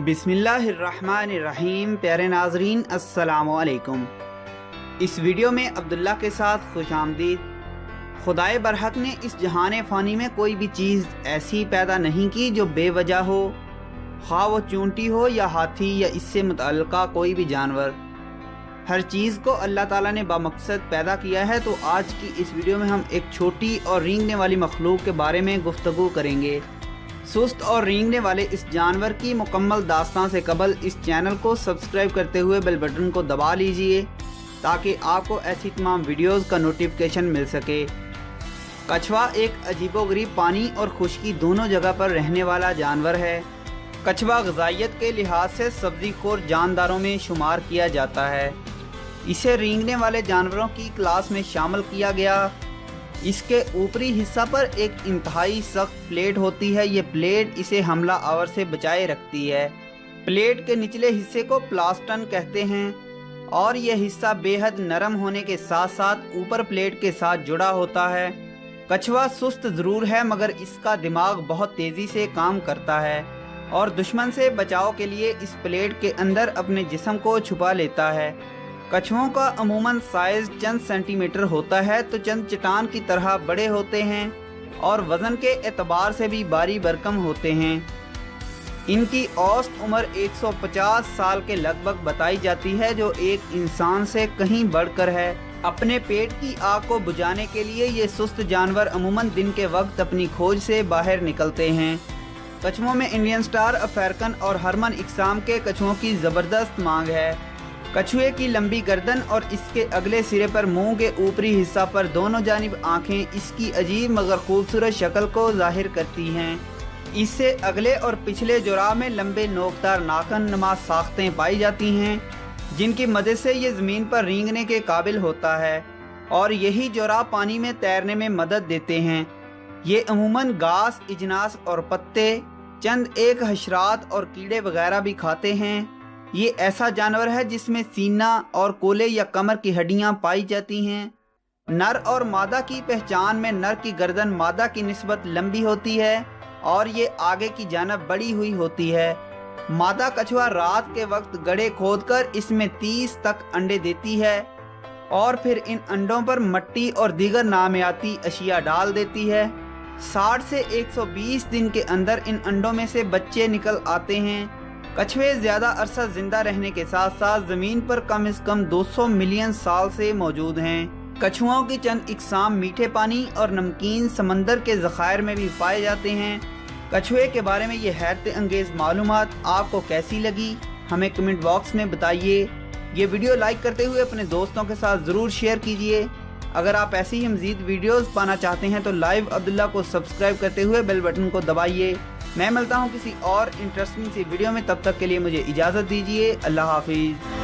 बिस्मिल्लाहिर्रहमानिर्रहीम। प्यारे नाजरीन अस्सलाम वालेकुम। इस वीडियो में अब्दुल्ला के साथ खुशामदीद। खुदाए बरहक ने इस जहान फ़ानी में कोई भी चीज़ ऐसी पैदा नहीं की जो बेवजह हो, ख़्वाह वो चूंटी हो या हाथी या इससे मुतअल्लिक़ा कोई भी जानवर। हर चीज़ को अल्लाह ताला ने बामकसद पैदा किया है। तो आज की इस वीडियो में हम एक छोटी और रेंगने वाली मखलूक के बारे में गुफ्तगू करेंगे। सुस्त और रेंगने वाले इस जानवर की मुकम्मल दास्तान से कबल इस चैनल को सब्सक्राइब करते हुए बेल बटन को दबा लीजिए ताकि आपको ऐसी तमाम वीडियोज़ का नोटिफिकेशन मिल सके। कछुआ एक अजीबोगरीब पानी और खुश्की दोनों जगह पर रहने वाला जानवर है। कछुआ ग़िज़ाइयत के लिहाज से सब्ज़ीखोर जानदारों में शुमार किया जाता है। इसे रेंगने वाले जानवरों की क्लास में शामिल किया गया। इसके ऊपरी हिस्सा पर एक इंतहाई सख्त प्लेट होती है। ये प्लेट इसे हमला आवर से बचाए रखती है। प्लेट के निचले हिस्से को प्लास्टन कहते हैं और यह हिस्सा बेहद नरम होने के साथ साथ ऊपर प्लेट के साथ जुड़ा होता है। कछुआ सुस्त ज़रूर है मगर इसका दिमाग बहुत तेज़ी से काम करता है और दुश्मन से बचाव के लिए इस प्लेट के अंदर अपने जिस्म को छुपा लेता है। कछुओं का अमूमन साइज़ चंद सेंटीमीटर होता है तो चंद चट्टान की तरह बड़े होते हैं और वज़न के एतबार से भी भारी भरकम होते हैं। इनकी औसत उम्र 150 साल के लगभग बताई जाती है जो एक इंसान से कहीं बढ़कर है। अपने पेट की आग को बुझाने के लिए ये सुस्त जानवर अमूमन दिन के वक्त अपनी खोज से बाहर निकलते हैं। कछुओं में इंडियन स्टार, अफ्रीकन और हरमन इकसाम के कछुओं की ज़बरदस्त मांग है। कछुए की लंबी गर्दन और इसके अगले सिरे पर मुंह के ऊपरी हिस्सा पर दोनों जानिब आँखें इसकी अजीब मगर खूबसूरत शक्ल को जाहिर करती हैं। इससे अगले और पिछले जोराब में लंबे नोकदार नाखन नुमा साख्तें पाई जाती हैं जिनकी मदद से ये ज़मीन पर रेंगने के काबिल होता है और यही जोराब पानी में तैरने में मदद देते हैं। ये अमूमन घास, इजनास और पत्ते, चंद एक हशरात और कीड़े वगैरह भी खाते हैं। ये ऐसा जानवर है जिसमें सीना और कोले या कमर की हड्डियां पाई जाती हैं। नर और मादा की पहचान में नर की गर्दन मादा की निस्बत लंबी होती है और ये आगे की जानब बड़ी हुई होती है। मादा कछुआ रात के वक्त गड्ढे खोदकर इसमें 30 तक अंडे देती है और फिर इन अंडों पर मिट्टी और दीगर नामियाती अशिया डाल देती है। 60 से 120 दिन के अंदर इन अंडों में से बच्चे निकल आते हैं। कछुए ज़्यादा अरसा जिंदा रहने के साथ साथ ज़मीन पर कम से कम 200 मिलियन साल से मौजूद हैं। कछुओं की चंद इकसाम मीठे पानी और नमकीन समंदर के ज़खायर में भी पाए जाते हैं। कछुए के बारे में ये हैरत अंगेज़ मालूमात आपको कैसी लगी हमें कमेंट बॉक्स में बताइए। ये वीडियो लाइक करते हुए अपने दोस्तों के साथ ज़रूर शेयर कीजिए। अगर आप ऐसी ही मज़ीद वीडियोज़ पाना चाहते हैं तो लाइव अब्दुल्ला को सब्सक्राइब करते हुए बेल बटन को दबाइए। मैं मिलता हूं किसी और इंटरेस्टिंग सी वीडियो में, तब तक के लिए मुझे इजाज़त दीजिए। अल्लाह हाफिज़।